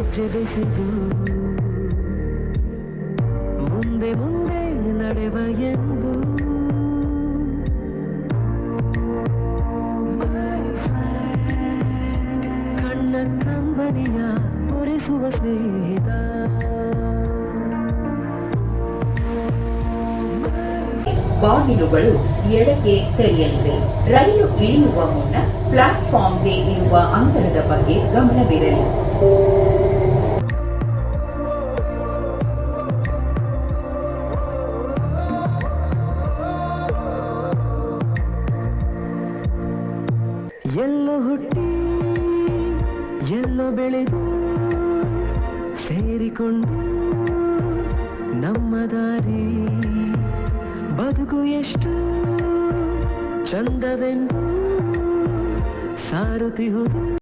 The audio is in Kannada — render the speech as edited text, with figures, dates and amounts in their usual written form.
ಹೆಜ್ಜೆ ಬೆಸೆದು ಮುಂದೆ ಮುಂದೆ ನಡೆವ ಎಂದು ಕಣ್ಣ ಕಂಬನಿಯ ಒರೆಸುವ ಸ್ನೇಹಿತ. ಬಾಗಿಲುಗಳು ಎಡಕ್ಕೆ ತೆರೆಯಲಿವೆ. ರೈಲು ಇಳಿಯುವ ಮುನ್ನ ಪ್ಲಾಟ್ಫಾರ್ಮ್ಗೆ ಇರುವ ಅಂತರದ ಬಗ್ಗೆ ಗಮನವಿರಲಿ. ಎಲ್ಲೋ ಹುಟ್ಟಿ ಎಲ್ಲೋ ಬೆಳೆದು ಸೇರಿಕೊಂಡು ನಮ್ಮ ದಾರಿ ಬದುಕು ಎಷ್ಟು ಚಂದವೆಂದು ಸಾರುತ್ತಿಹುದು.